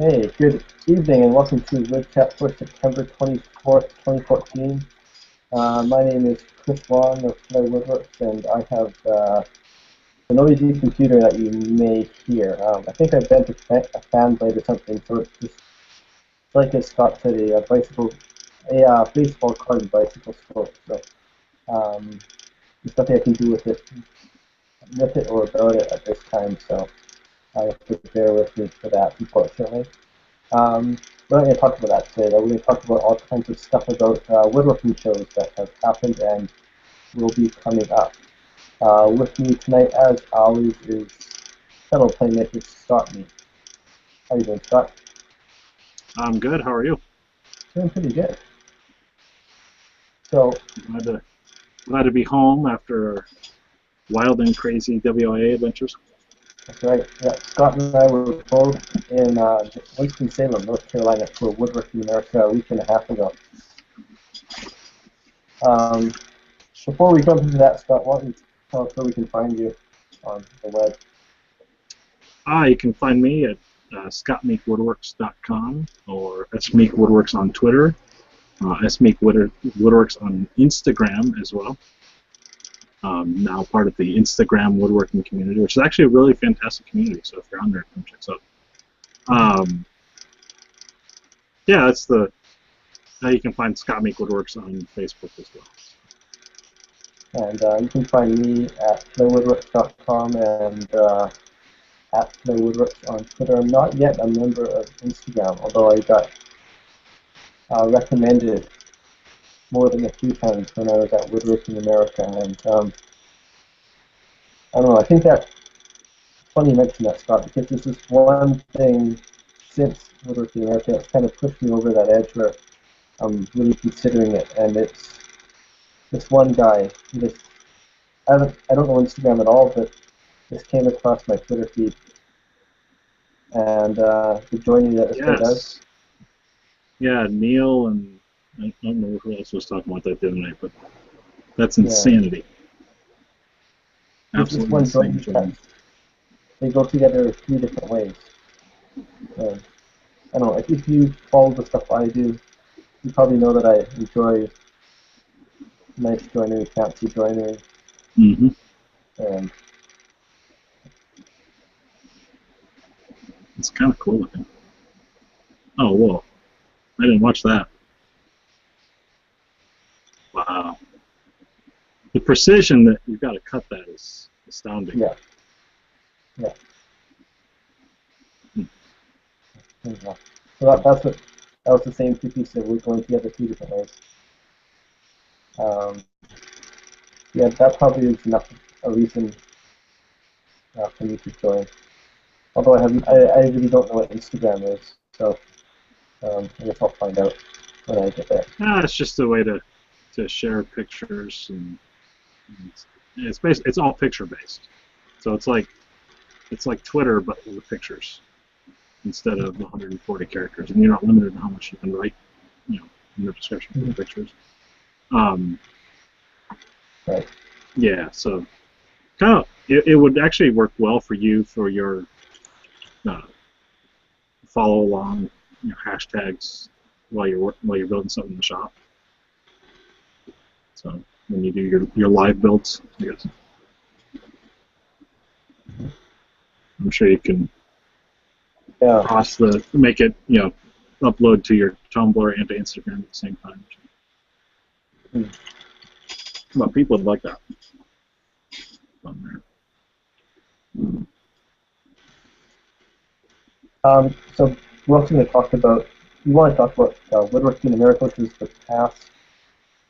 Hey, good evening and welcome to Woodchat for September 24th, 2014. My name is Chris Wong of Play Woodworks, and I have a noisy computer that you may hear. I think I bent a fan blade or something, so it's just like as Scott said, a bicycle, a baseball card bicycle stroke. So there's nothing I can do with it or about it at this time. So I have to bear with me for that, unfortunately. We're not going to talk about that today, though. We're going to talk about all kinds of stuff about woodworking shows that have happened and will be coming up. With me tonight, as always, is fellow playmaker Scott Me. How you doing, Scott? I'm good. How are you? Doing pretty good. So, Glad to glad to be home after wild and crazy WIA adventures. that's right. Yeah, Scott and I were both in Winston-Salem, North Carolina, for Woodworking America a week and a half ago. Um, Before we jump into that, Scott, why don't you tell us where we can find you on the web? You can find me at scottmeekwoodworks.com or smeekwoodworks on Twitter, smeekwoodworks on Instagram as well. Now part of the Instagram woodworking community, which is actually a really fantastic community. So if you're on there, come check us out. Yeah, that's the. Now you can find Scott Meek Woodworks on Facebook as well. And you can find me at playwoodworks.com and at playwoodworks on Twitter. I'm not yet a member of Instagram, although I got recommended more than a few times when I was at Woodworking America. And I don't know, I think that's funny you mention that, Scott, because this is one thing since Woodworking America that's kind of pushed me over that edge where I'm really considering it. And it's this one guy, I don't know Instagram at all, but this came across my Twitter feed, and the joining that this guy does. Yes. Yeah, Neil and I don't know who else was talking about that the other night, but that's insanity. This Absolutely one insane. joint they go together three different ways. I don't know, if you follow the stuff I do, you probably know that I enjoy nice joinery, fancy joinery, Mm-hmm. and It's kind of cool looking. Oh, whoa. I didn't watch that. Wow. The precision that you've got to cut that is astounding. yeah. So that was the same two pieces. We're going together two different ways. Um, yeah, that probably is enough a reason for me to join. Although I really don't know what Instagram is, so I guess I'll find out when I get there. It's just a way to share pictures, and it's all picture based. So it's like Twitter but with pictures instead of 140 characters, and you're not limited in how much you can write, in your description for the pictures. Right. Yeah, so kind of it would actually work well for you for your follow along hashtags while you're building something in the shop. So when you do your live builds, I guess. I'm sure you can make it upload to your Tumblr and to Instagram at the same time. Well, people would like that on there. So we're also going to talk about. We want to talk about Woodworking America, which was the past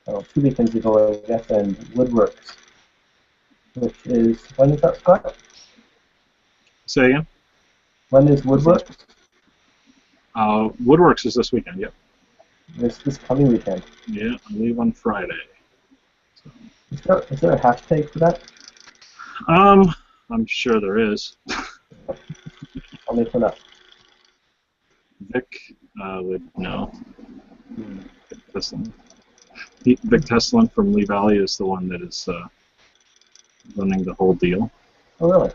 2 weekends ago, I guess, and Woodworks, which is when is that, Scott? Say again. When is Woodworks? Woodworks is this weekend. Yep. This coming weekend. Yeah, I leave on Friday. So. Is there a hashtag for that? I'm sure there is. I'll make one up. Vic would know. Vic Teslin from Lee Valley is the one that is running the whole deal. Oh, really?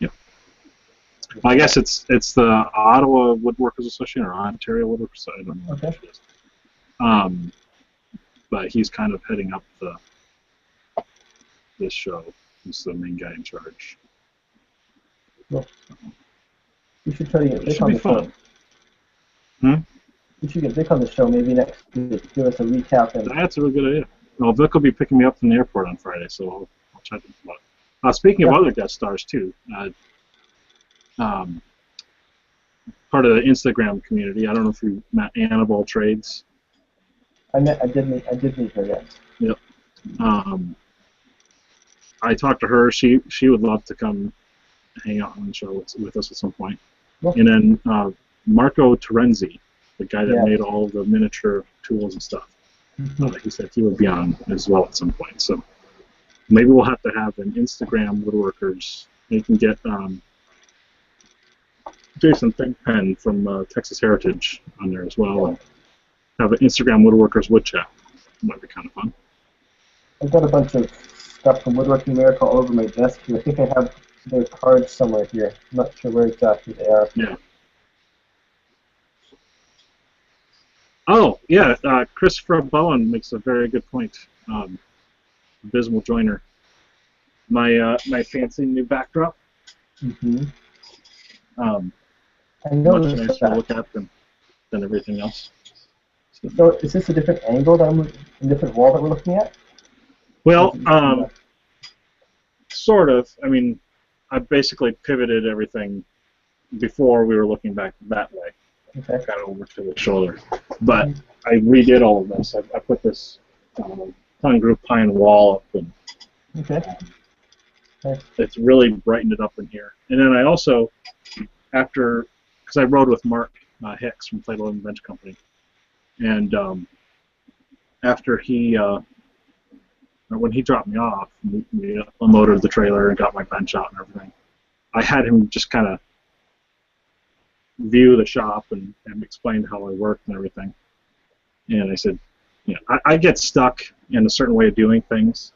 Yep. I guess it's the Ottawa Woodworkers Association or Ontario Woodworkers. I don't know Okay. which it is. Um, but he's kind of heading up this show. He's the main guy in charge. Cool. We should try to get It Vic should on be the fun. show. We should get Vic on the show maybe next week. Give us a recap. And That's a really good idea. Well, Vic will be picking me up from the airport on Friday, so I'll try to. Speaking of other guest stars too, part of the Instagram community. I don't know if you met Annabelle Trades. I did meet her, yes. Yep. I talked to her. She would love to come hang out on the show with us at some point. Cool. And then Marco Terenzi, the guy that made all the miniature tools and stuff. He said he would be on as well at some point. So maybe we'll have to have an Instagram woodworkers. You can get Jason Thigpen from Texas Heritage on there as well, and have an Instagram woodworkers Woodchat. Might be kind of fun. I've got a bunch of stuff from Woodworking America all over my desk here. I think I have their cards somewhere here. I'm not sure where exactly they are. Yeah. Oh, yeah, Christopher Bowen makes a very good point. Abysmal Joiner. My fancy new backdrop. Mm-hmm. I Much noticed nicer to look at than everything else. So is this a different angle a different wall that we're looking at? Well, sort of. I mean, I basically pivoted everything before we were looking back that way. Okay. Kind of over to the shoulder. But I redid all of this. I put this tongue group pine wall up, and it's really brightened it up in here. And then I also, because I rode with Mark Hicks from Play and Bench Company, and after when he dropped me off, we unloaded the trailer and got my bench out and everything, I had him just kind of view the shop and explain how I worked and everything. And I said, I get stuck in a certain way of doing things,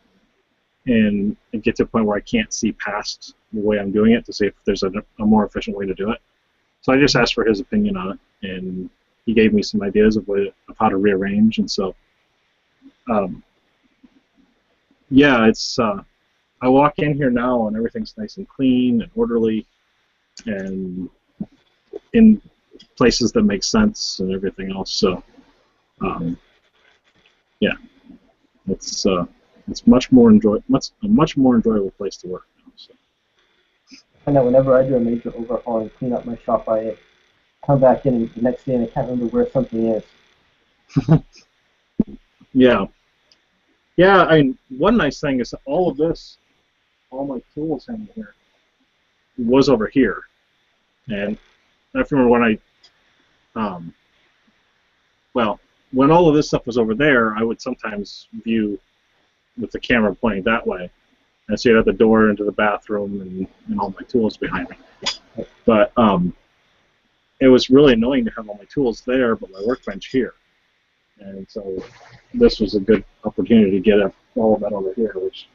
and it gets to a point where I can't see past the way I'm doing it to see if there's a more efficient way to do it. So I just asked for his opinion on it, and he gave me some ideas of how to rearrange. And so, it's I walk in here now and everything's nice and clean and orderly, and in places that make sense and everything else. So, it's a much more enjoyable place to work now. So. I know whenever I do a major overhaul and clean up my shop, I come back in the next day and I can't remember where something is. Yeah. Yeah, I mean, one nice thing is that all my tools in here was over here. And I remember when when all of this stuff was over there, I would sometimes view with the camera pointing that way. And so you had the door into the bathroom and all my tools behind me. But it was really annoying to have all my tools there, but my workbench here. And so this was a good opportunity to get all of that over here, which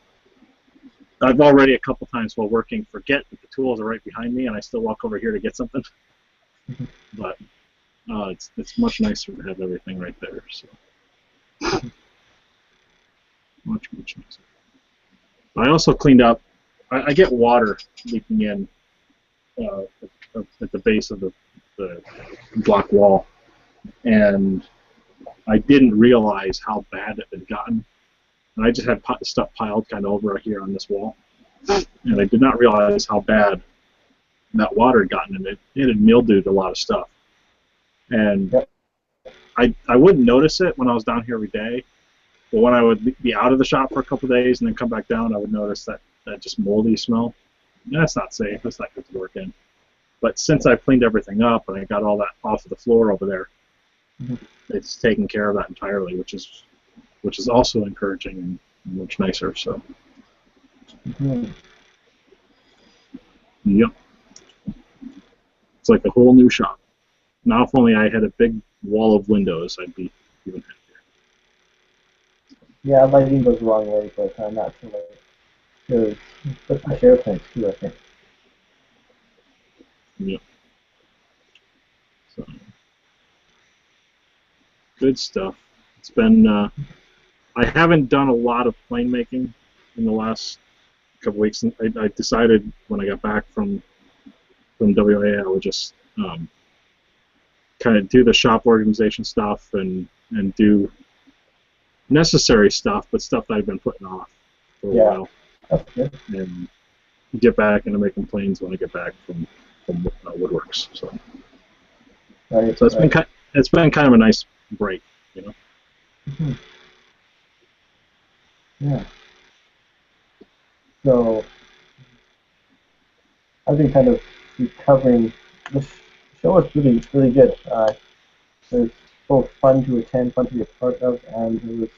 I've already a couple times while working forget that the tools are right behind me, and I still walk over here to get something. But it's much nicer to have everything right there. So much nicer. I also cleaned up. I get water leaking in at the base of the block wall, and I didn't realize how bad it had gotten. And I just had stuff piled kind of over here on this wall, and I did not realize how bad that water had gotten, and it had mildewed a lot of stuff. And I wouldn't notice it when I was down here every day, but when I would be out of the shop for a couple of days and then come back down, I would notice that just moldy smell. And that's not safe. That's not good to work in. But since I cleaned everything up and I got all that off of the floor over there, it's taken care of that entirely, which is also encouraging and much nicer. So, Yep, it's like a whole new shop. Now, if only I had a big wall of windows, I'd be even happier. Yeah, lighting goes a long way, but not too late. The fresh air tanks too, I think. Yeah. So good stuff. It's been. I haven't done a lot of plane making in the last couple weeks. I decided when I got back from WA, I would just kind of do the shop organization stuff and do necessary stuff, but stuff that I've been putting off for a Yeah, while, that's good. and get back into making planes when I get back from woodworks. Right, So right. it's been kind of a nice break, you know. Mhm. Yeah. So I've been kind of recovering. This show was really good. It was both fun to attend, fun to be a part of, and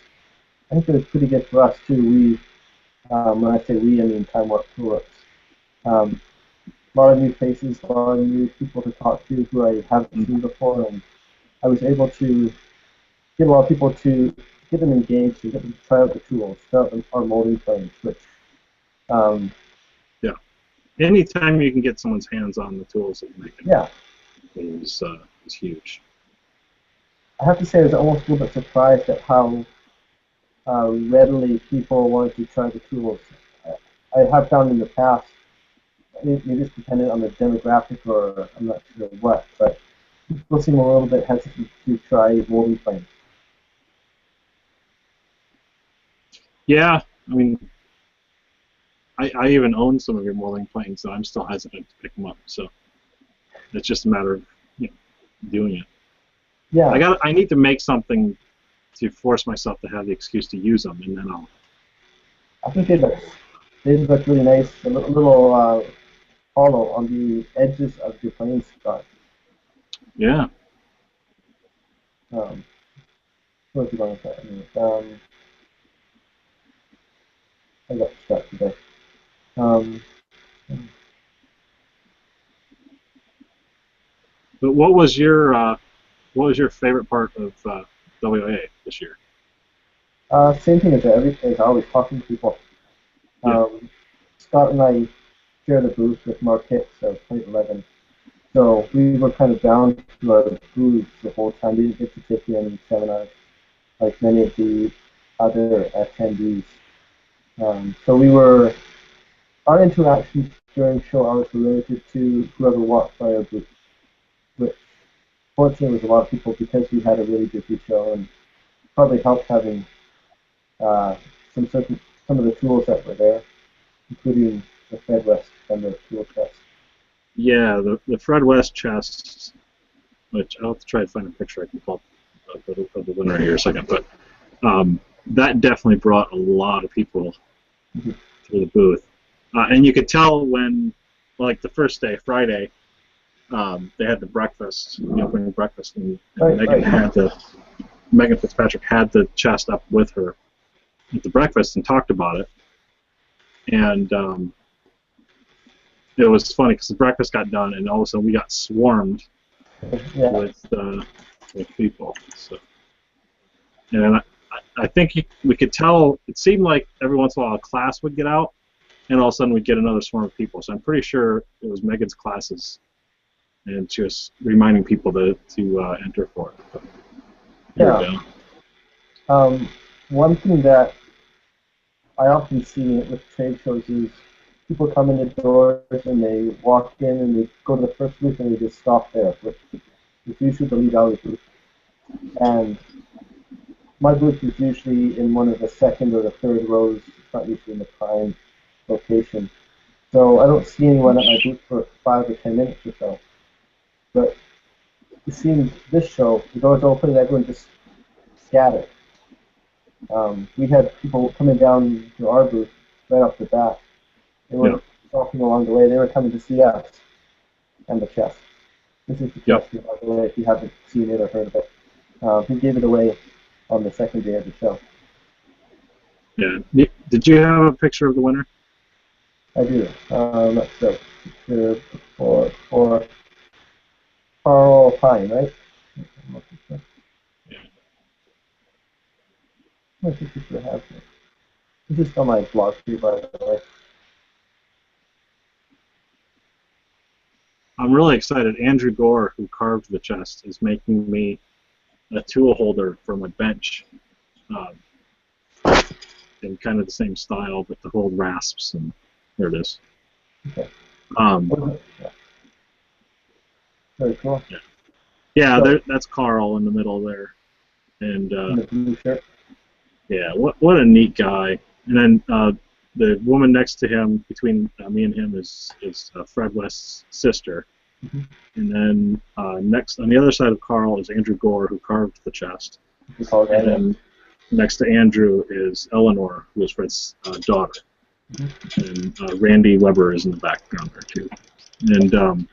I think it was pretty good for us too. When I say we, I mean Time Warp Toolworks. A lot of new faces, a lot of new people to talk to who I haven't seen before, and I was able to get a lot of people to get them engaged and get them to try out the tools, try out our molding planes, which um, Yeah. Anytime you can get someone's hands on the tools that you're making yeah, is huge. I have to say I was almost a little bit surprised at how readily people wanted to try the tools. I have found in the past, maybe it's dependent on the demographic or I'm not sure what, but people seem a little bit hesitant to try molding planes. Yeah, I mean, I even own some of your molding planes, so I'm still hesitant to pick them up. So it's just a matter of you know, doing it. Yeah, I need to make something to force myself to have the excuse to use them, and then I'll. I think they look really nice. A little hollow on the edges of your plane Scott. Yeah. Um, what was you going with that? I got stuck today. Um, But what was your favorite part of WA this year? same thing as always, talking to people. Yeah. Um, Scott and I shared a booth with Mark Hicks of 2011. So we were kind of bound to our booths the whole time. We didn't get to take in seminars like many of the other attendees. So our interactions during show hours were limited to whoever walked by our booth, which fortunately was a lot of people because we had a really busy show and probably helped having uh, some certain some of the tools that were there, including the Fed West and the tool chest. Yeah, the Fred West chest, which I'll have to try to find a picture I can pull up of the winner here in a second, but that definitely brought a lot of people Mhm. to the booth. And you could tell when, like the first day, Friday, they had the breakfast, the opening breakfast, and Right, right. Megan Fitzpatrick had the chest up with her at the breakfast and talked about it. And it was funny because the breakfast got done, and all of a sudden we got swarmed Yeah. with people. So, and I think we could tell. It seemed like every once in a while a class would get out, and all of a sudden we'd get another swarm of people. So I'm pretty sure it was Megan's classes, and just reminding people to enter for it. But here we Yeah. go. Um, One thing that I often see with trade shows is people come in the doors and they walk in and they go to the first booth and they just stop there, which is usually the lead alley booth. And my booth is usually in one of the second or the third rows. It's not usually in the prime location. So I don't see anyone at my booth for 5 or 10 minutes or so. But it seems this show, the doors open and everyone just scattered. We had people coming down to our booth right off the bat. They Yeah. weren't talking along the way. They were coming to see us and the chest. This is the Yep. chest, by the way, if you haven't seen it or heard of it. He gave it away on the second day of the show. Yeah. Did you have a picture of the winner? I do. Let's go. Picture for Carl Pine, right? I'm looking for. Yeah. I think this should have it. This is on my blog too, by the way. I'm really excited. Andrew Gore, who carved the chest, is making me a tool holder for my bench, um, in kind of the same style, but to hold rasps. And there it is. Okay. Um, Yeah. Very cool. yeah, yeah, So, that's Carl in the middle there, and in the blue shirt. yeah, what a neat guy. And then the woman next to him, between me and him, is Fred West's sister. Mm-hmm. And then next on the other side of Carl is Andrew Gore, who carved the chest. And then next to Andrew is Eleanor, who is Fred's daughter. Mm-hmm. And Randy Weber is in the background there too. And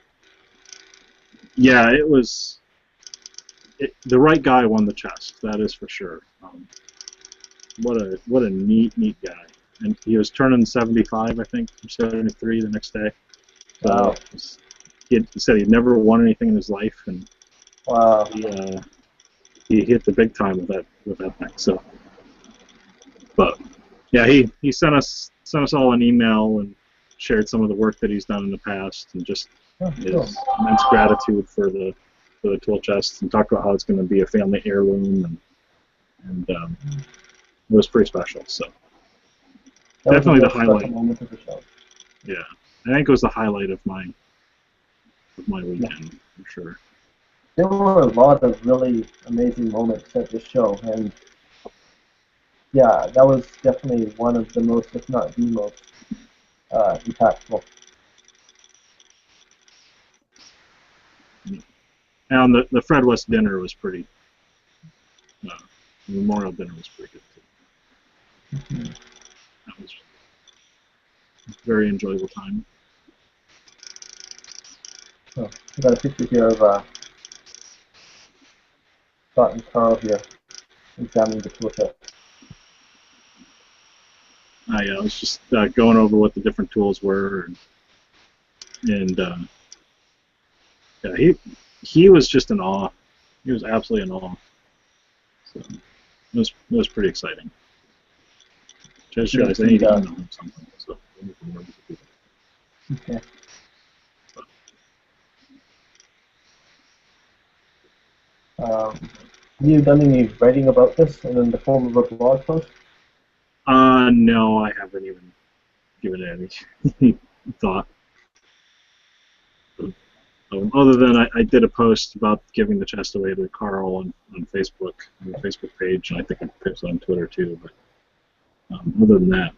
yeah, it was the right guy won the chest. That is for sure. What a neat guy. And he was turning 75, I think, or 73 the next day. So wow. He said he'd never won anything in his life, and wow. He hit the big time with that thing. So, but yeah, he sent us all an email and shared some of the work that he's done in the past, and just his immense gratitude for the tool chest, and talked about how it's going to be a family heirloom, and it was pretty special. So definitely the highlight. Moment of the show. Yeah, I think it was the highlight of my weekend for sure. There were a lot of really amazing moments at this show, and yeah, that was definitely one of the most, if not the most, impactful. And the Fred West dinner was pretty. The memorial dinner was pretty good too. Mm-hmm. That was a very enjoyable time. Oh, I got a picture here of Scott and Carl here examining the tool chest. I was just going over what the different tools were, and yeah, he was just in awe. He was absolutely in awe. So it was pretty exciting. Just realized I need to email him something. So okay. Have you done any writing about this in the form of a blog post? No, I haven't even given it any thought. Other than I did a post about giving the chest away to Carl on Facebook, on the Facebook page, and I think I posted on Twitter too. But other than that,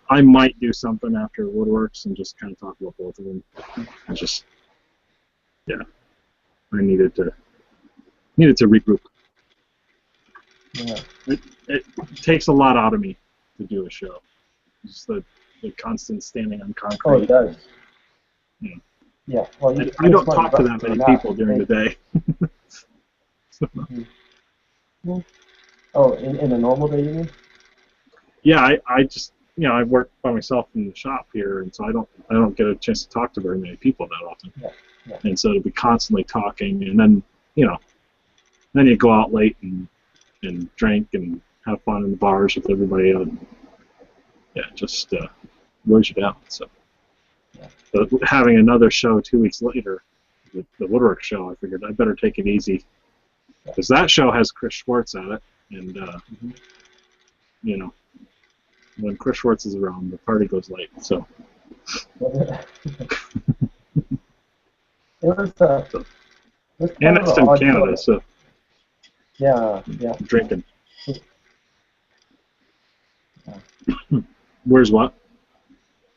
I might do something after Woodworks and just kind of talk about both of them. I just, yeah, I needed to regroup. Yeah. It takes a lot out of me to do a show. Just the constant standing on concrete. Oh, it does. Yeah. Yeah. Well, I don't talk to that many people during the day. So. Mm-hmm. Oh, in a normal day, you mean? Yeah, I just I work by myself in the shop here, and so I don't get a chance to talk to very many people that often. Yeah. Yeah. And so to be constantly talking, and then then you go out late and drink and have fun in the bars with everybody, and yeah, just wears you down. So, but having another show 2 weeks later, the Woodwork show, I figured I better take it easy, because that show has Chris Schwartz at it, and when Chris Schwartz is around, the party goes late. So. And it's in Canada, so. Yeah. Drinking. Where's what?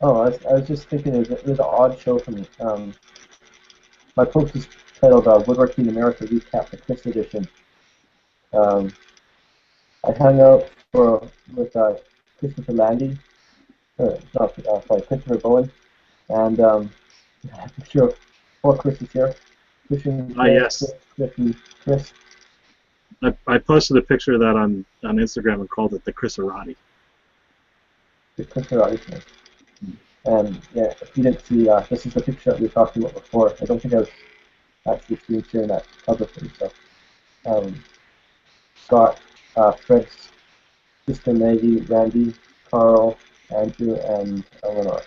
Oh, I was just thinking it was an odd show for me. My post is titled Woodworking America Recap the Chris Edition. I hung out with Christopher Landy, Christopher Bowen, and I'm sure 4 Chris's here. Yes. Chris. I posted a picture of that on Instagram and called it the Chris Arati. The Chris Arati thing. And yeah, if you didn't see, this is the picture that we were talking about before. I don't think I was actually screen sharing that publicly. So, Scott, Fred's sister Maggie, Randy, Carl, Andrew, and Eleanor.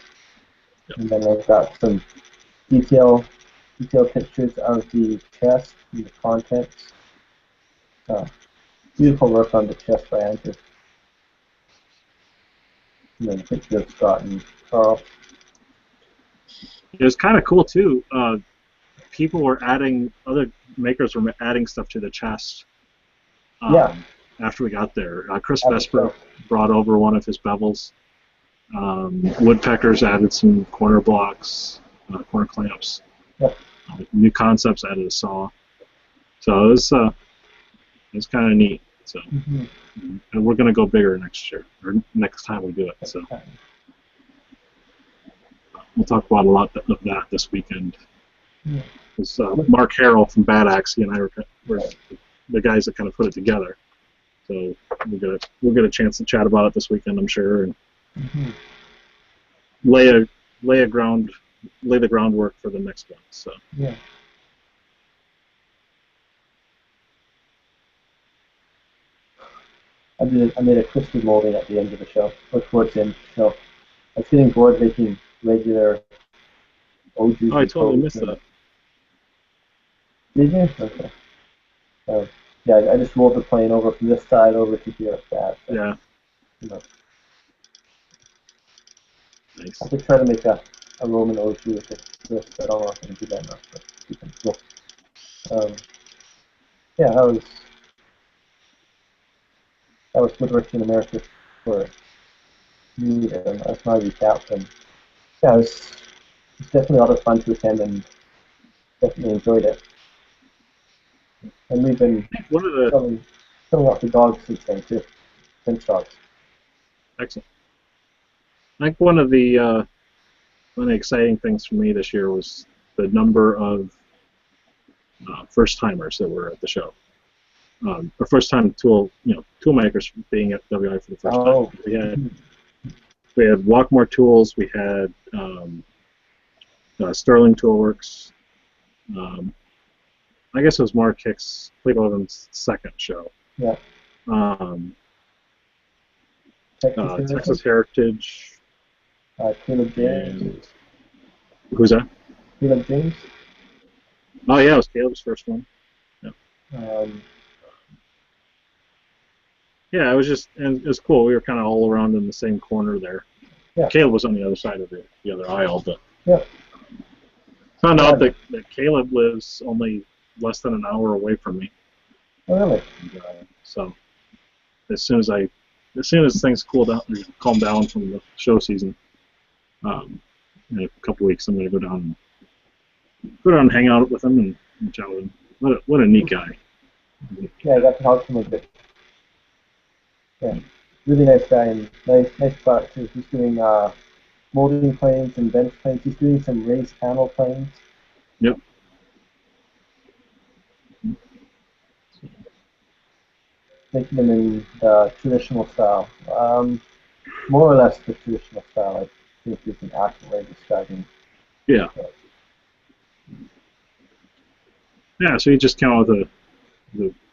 Yep. And then I've got some detail detailed pictures of the chest and the contents. Uh, Beautiful work on the chest by Andrew. And then a picture of Scott and Carl. It was kind of cool too. People were other makers were adding stuff to the chest. Yeah. After we got there, Chris After Vesper so. brought over one of his bevels. Woodpeckers added some corner blocks, corner clamps. Yeah. New Concepts added a saw. So it was kind of neat. So, and we're gonna go bigger next year or next time we do it. So we'll talk about a lot of that this weekend. Yeah. Mark Harrell from Bad Axe, he and I were the guys that kind of put it together. So we'll get a chance to chat about it this weekend, I'm sure, and lay the groundwork for the next one. So yeah. I made a crispy molding at the end of the show, or towards the end of the show. I was getting bored making regular OGs. Oh, I totally missed that. Did you? Okay. Yeah, I just rolled the plane over from this side over to here like that. So, Yeah. You know, Nice. I could try to make a Roman OG with this, but I don't know if I can do that enough. But you can cool. Yeah, that was Woodworking in America for me, and that's my recap. And yeah, it's definitely a lot of fun to attend, and definitely enjoyed it. And we've been selling out the dogs since then too, French dogs. Excellent. I think one of the exciting things for me this year was the number of first timers that were at the show. Or first time tool makers being at WI for the first time. We had Walkmore Tools, we had Sterling Toolworks. I guess it was Mark Hicks, Cleveland's second show. Yeah. Texas Heritage. Caleb James. Who's that? Caleb James. Oh yeah, it was Caleb's first one. Yeah. Yeah, it was cool. We were kind of all around in the same corner there. Yeah. Caleb was on the other side of the other aisle, but yeah. Found out that Caleb lives only less than an hour away from me. Oh, really? And, so as soon as things calm down from the show season, in a couple weeks, I'm going to go down and hang out with him and chat with him. What a neat guy. Yeah, I got to talk to him a bit. Yeah, really nice guy and nice product too. He's doing molding planes and bench planes. He's doing some raised panel planes. Yep. Making them in the traditional style. More or less the traditional style, I think is an accurate way of describing. Yeah. Yeah, so he just came out with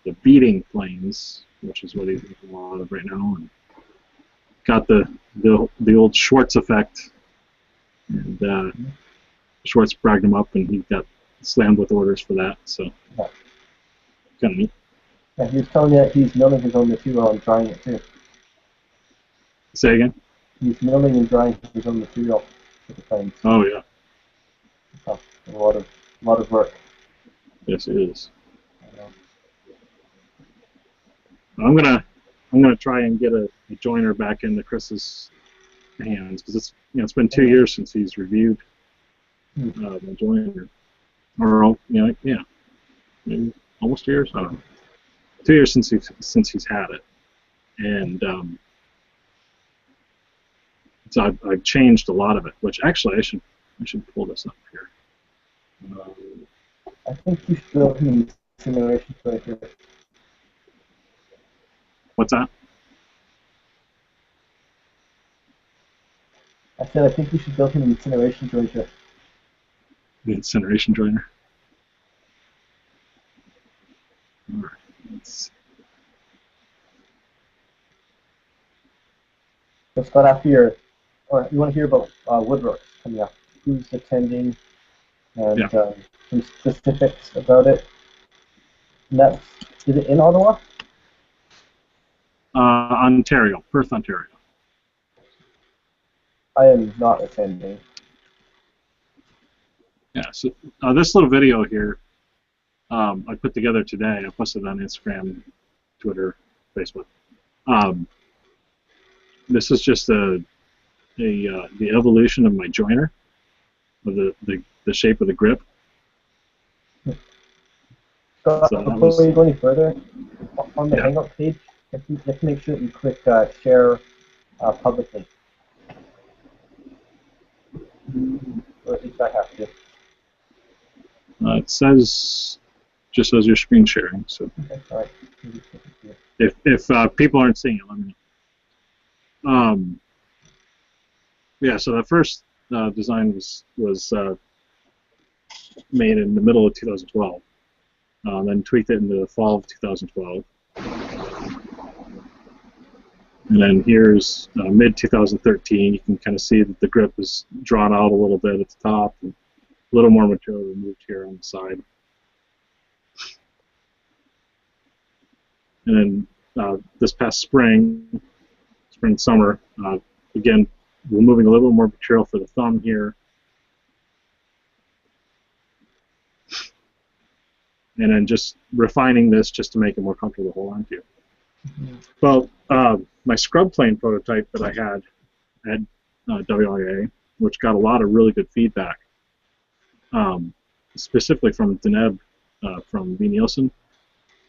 the beating planes, which is what he's doing a lot of right now, and got the old Schwartz effect, and Schwartz bragged him up, and he got slammed with orders for that. So kind of neat. Yeah, he was telling me that he's milling his own material and drying it too. Say again? He's milling and drying his own material for the planes. Oh yeah. Oh, a lot of work. Yes, it is. I'm gonna try and get a joiner back into Chris's hands because it's been 2 years since he's reviewed the joiner, or maybe almost 2 years. I don't know. 2 years since he's had it, and so I've changed a lot of it. Which actually I should pull this up here. I think you should build him simulations right here. What's that? I said I think you should build him an incineration joiner. The incineration joiner. All right. Let's... So Scott, after you want to hear about Woodworks coming up? Who's attending? and Yeah. some specifics about it. And that's, is it in Ottawa? Ontario, Perth, Ontario. I am not attending. Yeah. So this little video here, I put together today. I posted it on Instagram, Twitter, Facebook. Um, this is just the evolution of my joiner, of the shape of the grip. So So that before was, you go any further, on the yeah. Hangout page, you have to make sure that you click share publicly. Or at least I have to. It says, just says you're screen sharing. So Okay, all right. if people aren't seeing it, let me know. Yeah. So the first design was made in the middle of 2012. Then tweaked it into the fall of 2012. And then here's mid 2013. You can kind of see that the grip is drawn out a little bit at the top, and a little more material removed here on the side. And then this past spring, summer, again, removing a little more material for the thumb here. And then just refining this just to make it more comfortable to hold on to. Mm-hmm. Well, my scrub plane prototype that I had at WIA, which got a lot of really good feedback, specifically from Deneb from V. Nielsen.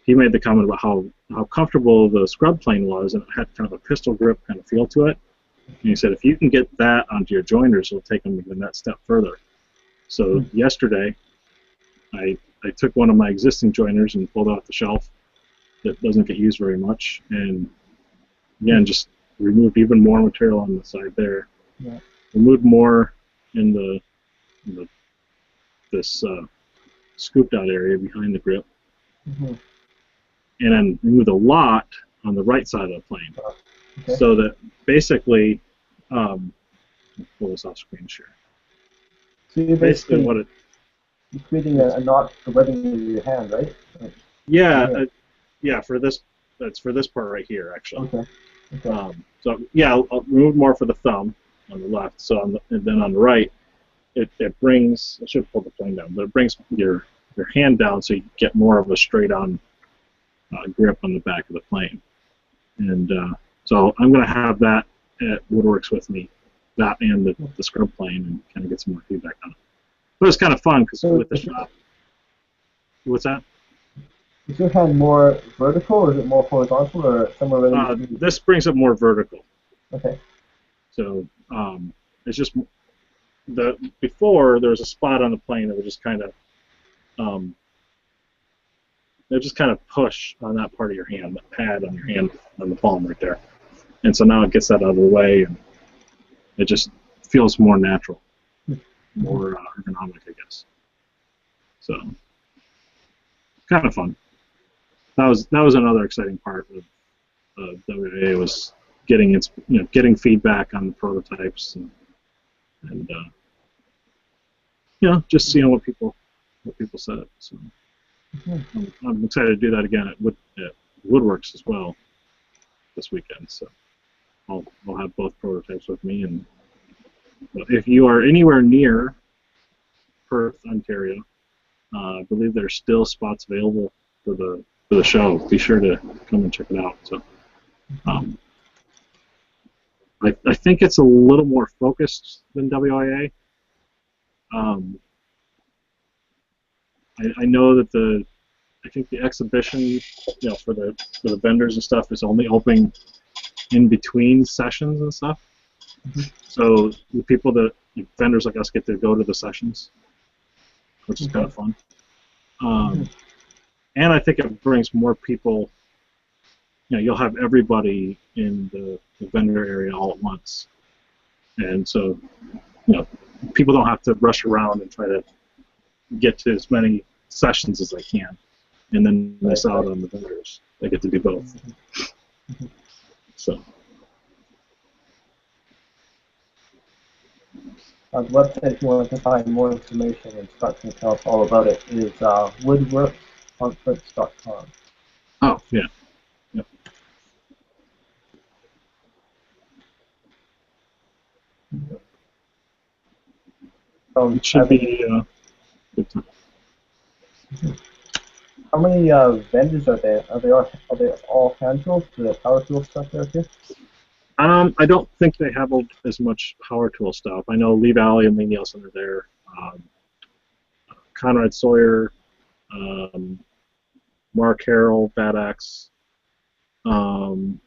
He made the comment about how comfortable the scrub plane was, and it had kind of a pistol grip kind of feel to it. And he said, if you can get that onto your joiners, it'll take them even that step further. So yesterday, I took one of my existing joiners and pulled it off the shelf that doesn't get used very much, and again, just removed even more material on the side there. Yeah. Removed more in this scooped out area behind the grip. Mm-hmm. And then removed a lot on the right side of the plane. Okay. So that basically, pull this off screen share. So you're basically what you're creating a knot for webbing in your hand, right? Yeah, yeah. For this, that's for this part right here, actually. Okay. Okay. So yeah, I'll remove more for the thumb on the left. So and then on the right, it brings. I should pull the plane down, but it brings your hand down so you get more of a straight-on grip on the back of the plane. And so I'm going to have that at Woodworks with me, that and the scrub plane, and kind of get some more feedback on it. But it's kind of fun because with the shop. What's that? Is your hand more vertical, or is it more horizontal, or somewhere really? This brings it more vertical. Okay. So it's just before there was a spot on the plane that would just kind of push on that part of your hand, that pad on your hand, on the palm right there. And so now it gets that out of the way, and it just feels more natural, more ergonomic, I guess. So, kind of fun. That was another exciting part of WA, was getting feedback on the prototypes, and just seeing what people said. So. I'm excited to do that again at Woodworks as well this weekend. So I'll have both prototypes with me. And if you are anywhere near Perth, Ontario, I believe there's still spots available for the show. Be sure to come and check it out. So I think it's a little more focused than WIA. I know that I think the exhibition, for the vendors and stuff, is only open in between sessions and stuff. Mm-hmm. So the vendors like us get to go to the sessions, which is kind of fun. And I think it brings more people. You'll have everybody in the vendor area all at once, and so people don't have to rush around and try to get to as many sessions as they can, and then miss out on the vendors. They get to do both. Mm-hmm. So. The website, if you want to find more information and Scott can tell us all about it, is woodworksconference.com. Oh, yeah. Yep. It should be good time. How many vendors are there? Are they all hand tools? Do they have power tool stuff there too? I don't think they have as much power tool stuff. I know Lee Valley and Lee Nielsen are there. Conrad Sawyer, Mark Harrell, Bad Axe. Who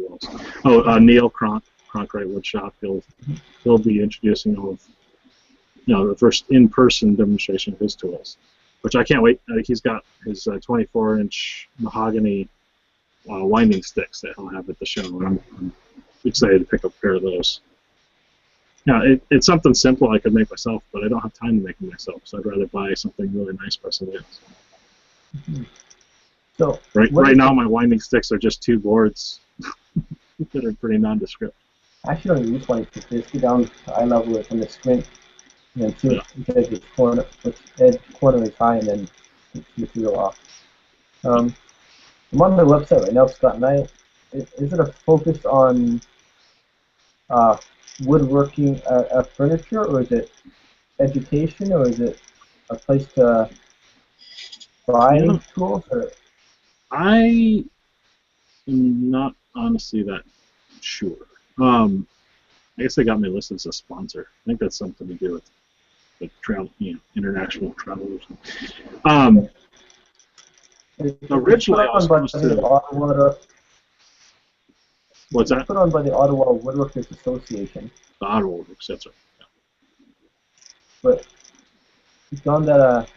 else? Oh, Neil Cronkite Woodshop. He'll be introducing all of, the first in-person demonstration of his tools, which I can't wait. He's got his 24-inch mahogany winding sticks that he'll have at the show, and I'm excited to pick up a pair of those. Yeah, it's something simple I could make myself, but I don't have time to make it myself, so I'd rather buy something really nice by somebody else. Mm-hmm. So right now, my winding sticks are just two boards that are pretty nondescript. I actually don't use winding sticks. They just get down to eye level from the squint, and then see which corner is high, and then you go off. I'm on their website right now, Scott, and is it a focus on woodworking furniture, or is it education, or is it a place to buy tools? Or I am not honestly that sure. I guess they got me listed as a sponsor. I think that's something to do with travel, international travel or something. Originally, I was supposed to. What's that? Put on by the Ottawa Woodworkers Association. The Ottawa Woodworkers, that's right. Yeah. But it's found that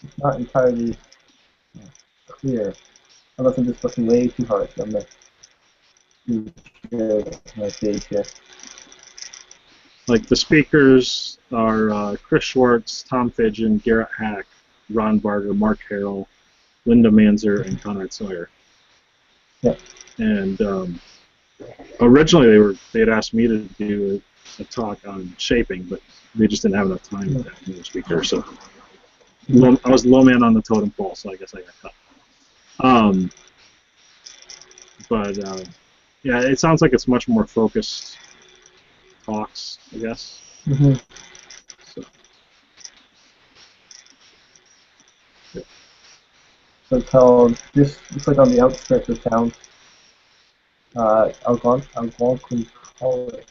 it's not entirely clear, unless I'm just looking way too hard. I'm gonna share my page here. Like the speakers are Chris Schwartz, Tom Fidgen, Garrett Hack, Ron Barger, Mark Harrell, Linda Manzer, and Conrad Sawyer. Yeah. And originally they had asked me to do a talk on shaping, but they just didn't have enough time with that new speaker. So I was the low man on the totem pole, so I guess I got cut. But yeah, it sounds like it's much more focused talks, I guess. Mm-hmm. So it's called, just click on the outskirts of town. Algonquin College.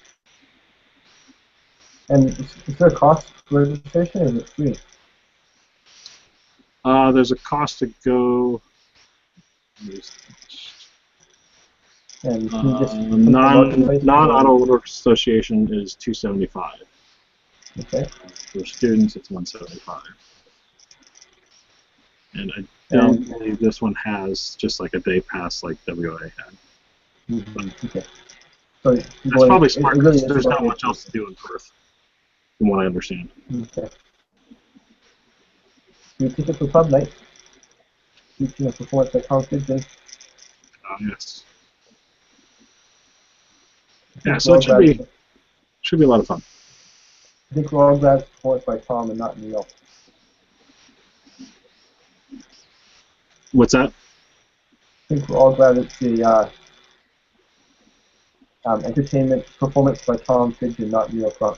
And is there a cost for registration, or is it free? There's a cost to go. And non-Auto Woodworkers Association is $275. Okay. For students, it's $175. And I don't believe this one has just like a day pass like WA had. Mm-hmm. Okay. So that's probably smart because there's not much else to do in Perth, from what I understand. Okay. Do you ticket for pub night? Teaching a performance by Tom Fidgen. Yes. Yeah, so it should be a lot of fun. I think we're all glad it's performance by Tom and not Neil. What's that? I think we're all glad it's the entertainment performance by Tom Fidgen, not Neil Crump.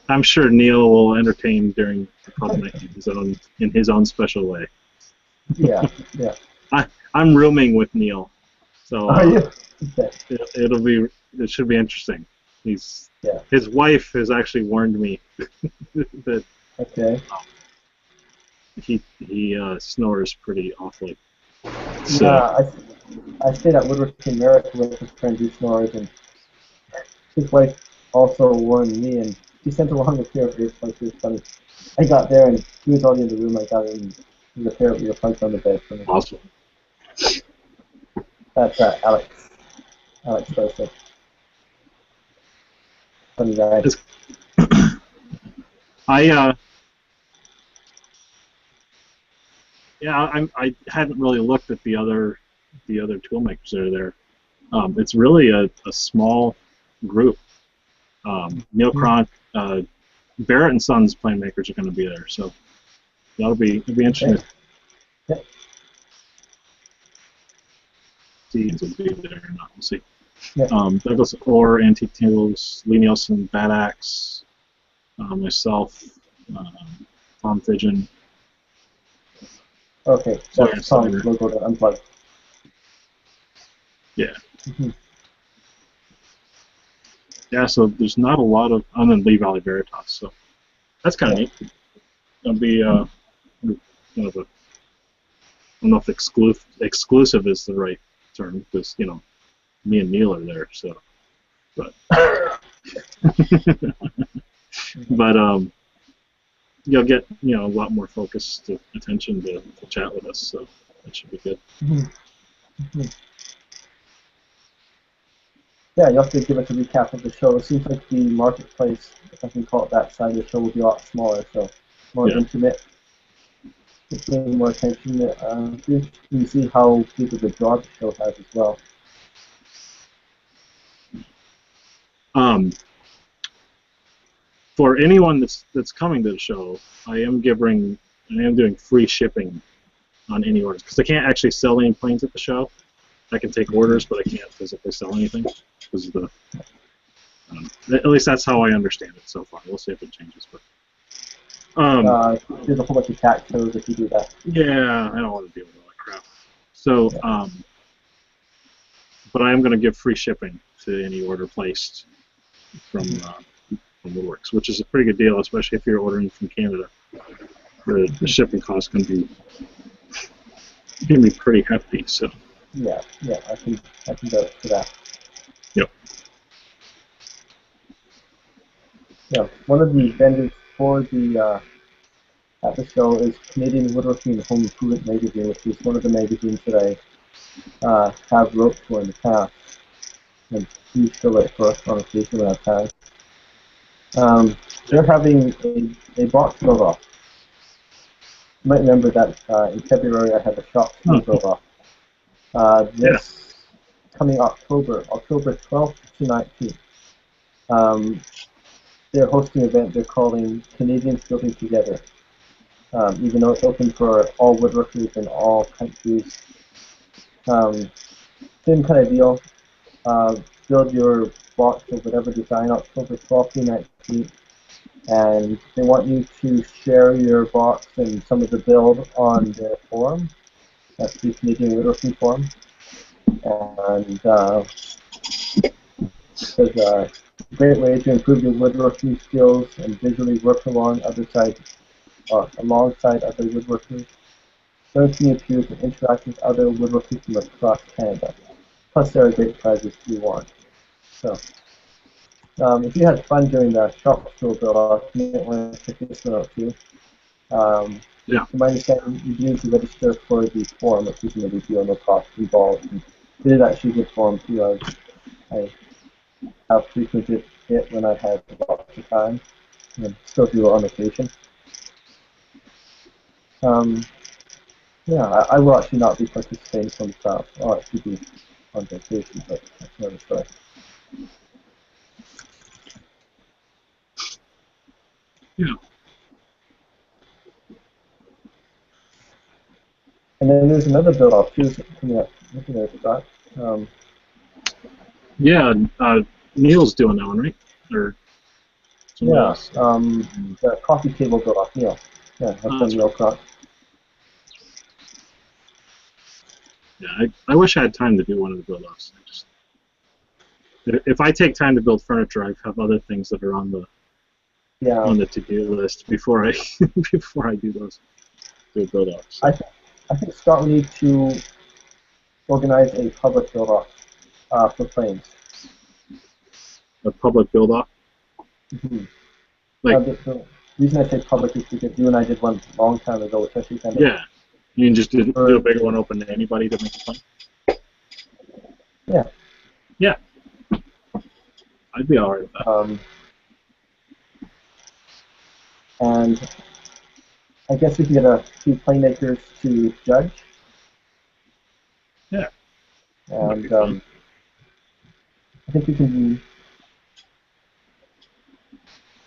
I'm sure Neil will entertain during the pub night in his own special way. Yeah, yeah. I'm rooming with Neil, so Are you? Okay. it should be interesting. His wife has actually warned me that he snores pretty awfully. So. Yeah, I stayed at Woodworking Merrick with his friend who snores, and his wife also warned me, and she sent along a pair of earplugs. It was funny. I got there, and he was already in the room. I got in with a pair of earplugs on the bed for me. Awesome. That's Alex. Alex Joseph. Funny guy. Yeah, I hadn't really looked at the other tool makers that are there. It's really a small group. Neil Cronk, Barrett and Sons plane makers are going to be there, so it'll be interesting Okay. Yep. to see who's will be there or not. We'll see. Yep. Douglas Orr, Antique Tools, Lee Nielsen, Bad Axe, myself, Tom Fidgen. Okay, Sawyer that's Tom's Slider. logo that unplugged. Yeah. Mm-hmm. Yeah, so there's not a lot of, I'm in Lee Valley Veritas, so that's kind of neat. It'll be kind of a, I don't know if exclusive is the right term, because, you know, me and Neil are there, so, but, but you'll get, you know, a lot more focused attention to chat with us, so that should be good. Mm-hmm. Mm-hmm. Yeah, you have to give us a recap of the show. It seems like the marketplace, if I can call it that side of the show, will be a lot smaller, so more intimate, paying more attention. You can see how big of a draw the show has as well. For anyone that's coming to the show, I am doing free shipping on any orders, because I can't actually sell any planes at the show. I can take orders, but I can't physically sell anything because of the. At least that's how I understand it so far. We'll see if it changes, but. There's a whole bunch of tax codes if you do that. Yeah, I don't want to deal with all that crap. So, but I am going to give free shipping to any order placed from Woodworks, which is a pretty good deal, especially if you're ordering from Canada. The shipping cost can be pretty hefty. So. Yeah, I can vouch for that. Yep. Yeah, one of the vendors for the at the show is Canadian Woodworking and Home Improvement magazine, which is one of the magazines that I have wrote for in the past, and do still write for us on occasion when I have time. They're having a box build off. You might remember that in February I had a shop build off. This coming October 12th to 19th. They're hosting an event they're calling Canadians Building Together. Even though it's open for all woodworkers in all countries. Same kind of deal. Build your box of whatever design October 12th to 19th. And they want you to share your box and some of the build on their forum. That's the Canadian Woodworking Forum. And it's a great way to improve your woodworking skills and visually work alongside other woodworkers. Learn to meet peers and interact with other woodworkers from across Canada. Plus, there are great prizes to be won. So, if you had fun during the shop school build, you might want to check this one out too. To my understanding, you need to register for the forum, which isn't a big deal, no cost involved. And it is actually a good forum too. I have frequented it when I had lots of time, and still do it on occasion. Yeah, I will actually not be participating from the start. I'll actually be on vacation, but that's another story. Yeah. And then there's another build-off too coming up. Looking at Scott. Yeah, Neil's doing that one, right? Or yeah, the coffee table build-off. Neil. Yeah, that's from Neil Croc. Yeah, I wish I had time to do one of the build-offs. If I take time to build furniture, I have other things that are on the to-do list before I before I do those build-offs. I think Scott will need to organize a public build-off for planes. A public build-off? Mm-hmm. Like, the reason I say public is because you and I did one a long time ago, which actually kind of... Yeah. You can just do a bigger one open to anybody to make a plane? Yeah. Yeah. I'd be alright with that. And I guess we can get a few playmakers to judge. Yeah. And I think we can.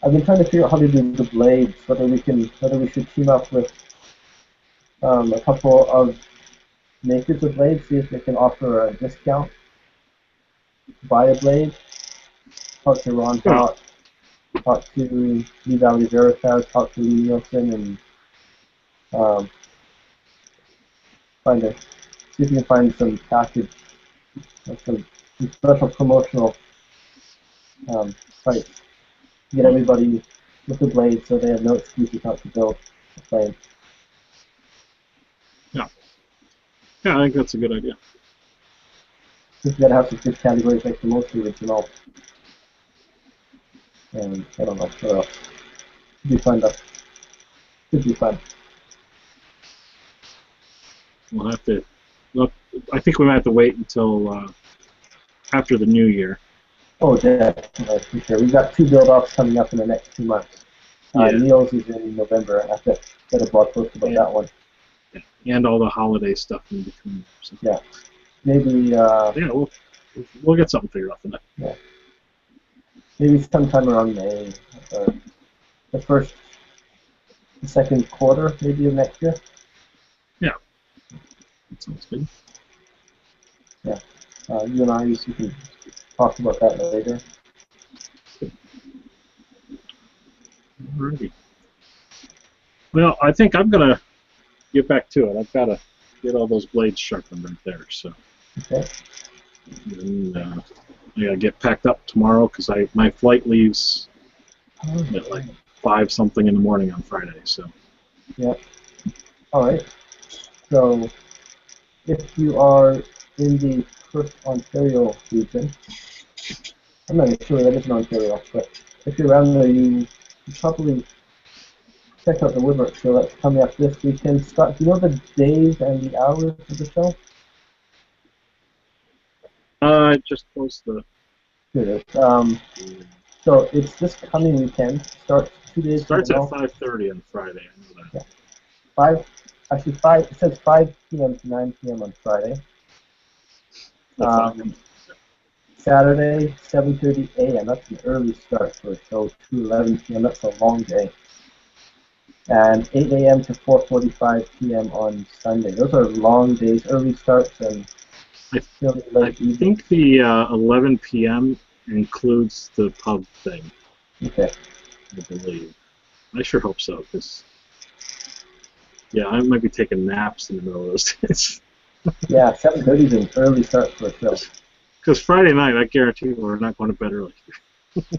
I've been trying to figure out how to do the blades. Whether we should team up with a couple of makers of blades, see if they can offer a discount to buy a blade. Talk to Ron Hart, talk to Lee Valley Veritas, talk to Lee Nielsen, and um, see if we can find some package, like some special promotional price. Get everybody with the blade so they have no excuses not to build a blade. Yeah. Yeah, I think that's a good idea. Just gotta have some good categories like the most original. And I don't know what else. Should be fun though. Should be fun. We'll have to look. I think we might have to wait until after the new year. Oh, definitely, for sure. We've got 2 build-offs coming up in the next 2 months. Yeah. Neil's is in November, and I have to get a blog post about that one. And all the holiday stuff in between. So. Yeah. Maybe. Yeah, we'll get something figured out for that. Yeah. Maybe sometime around May, the second quarter, maybe of next year. Yeah. That sounds good. Yeah. You and I, we can talk about that later. Alrighty. Well, I think I'm gonna get back to it. I've got to get all those blades sharpened right there. So. Okay. And I gotta get packed up tomorrow because my flight leaves at like 5 something in the morning on Friday. So. Yeah. All right. So, if you are in the Perth, Ontario region, I'm not even sure that is in Ontario, but if you're around there, you probably check out the Woodwork show that's coming up this weekend. Scott, do you know the days and the hours of the show? I just closed the. Good. So it's this coming weekend. Starts 2 days from Starts now. at 5:30 on Friday. I know that. Yeah. 5. It says 5 p.m. to 9 p.m. on Friday. Saturday, 7:30 a.m. That's an early start for a show. To 11 p.m. That's a long day. And 8 a.m. to 4:45 p.m. on Sunday. Those are long days, early starts, and really late evening. I think the 11 p.m. includes the pub thing. Okay. I believe. I sure hope so, because yeah, I might be taking naps in the middle of those days. Yeah, 7:30 is an early start for a show. Because Friday night, I guarantee we're not going to bed early.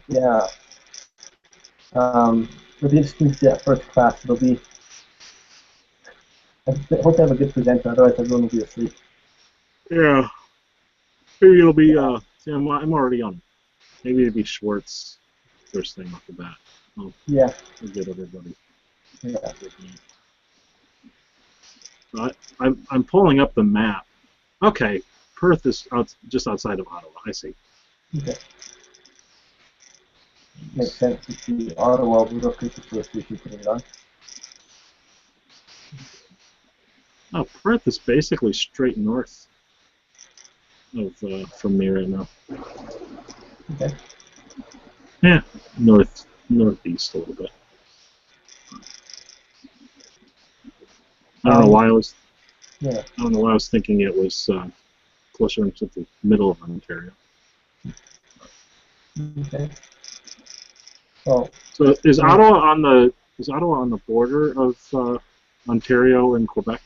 Yeah. It'll be interesting to see that first class. It'll be. I hope to have a good presenter, otherwise everyone will be asleep. Yeah. Maybe it'll be. See, I'm already on. Maybe it'll be Schwartz first thing off the bat. I'll get everybody. Yeah. I'm pulling up the map. Okay, Perth is just outside of Ottawa. I see. Okay. Makes sense. It's the Ottawa Woodworkers Association putting it on. Oh, Perth is basically straight north of from me right now. Okay. Yeah, northeast a little bit. I don't know why I was. Yeah. I don't know why I was thinking it was closer into the middle of Ontario. Okay. Well, so is Ottawa on the border of Ontario and Quebec?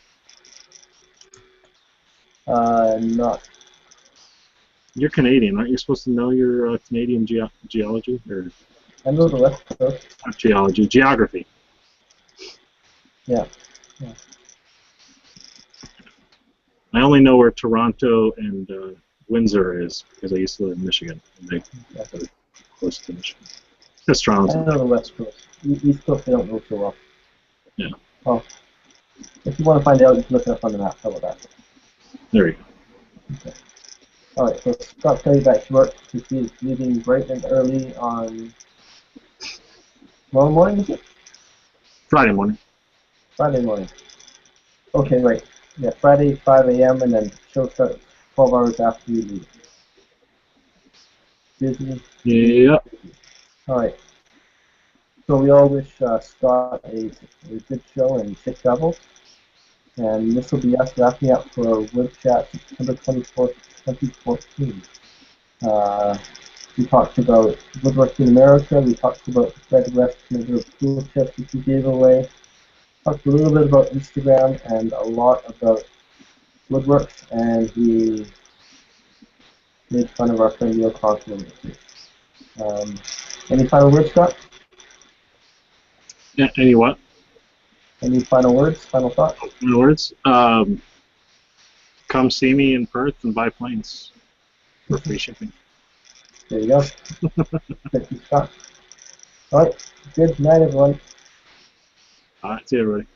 Not. You're Canadian, aren't you supposed to know your Canadian geology or? I know the West Coast. Not geology, geography. Yeah. I only know where Toronto and Windsor is because I used to live in Michigan, and they are close to Michigan. That's Toronto. I know the West Coast. East Coast, I don't know so well. Yeah. Oh, if you want to find out, you can look it up on the map. How about that? There you go. Okay. All right. So Scott's going back to work. He's leaving bright and early on tomorrow morning, is it? Friday morning. Friday morning. Okay, right. Yeah, Friday 5 a.m. and then show starts 12 hours after you leave. Busy, busy, Yep. busy. All right. So we all wish Scott a good show and safe travels. And this will be us wrapping up for Woodchat September 24th, 2014. Uh, we talked about woodworking in America. We talked about the Fred West number of tool chests which we gave away. Talked a little bit about Instagram and a lot about woodworks. And we made fun of our friend Neil Conklin. Any final words, Scott? Any what? Any final words? Final thoughts? In other words, come see me in Perth and buy planes for free shipping. There you go. Thank you, Scott. All right. Good night, everyone. All right, see you, everybody.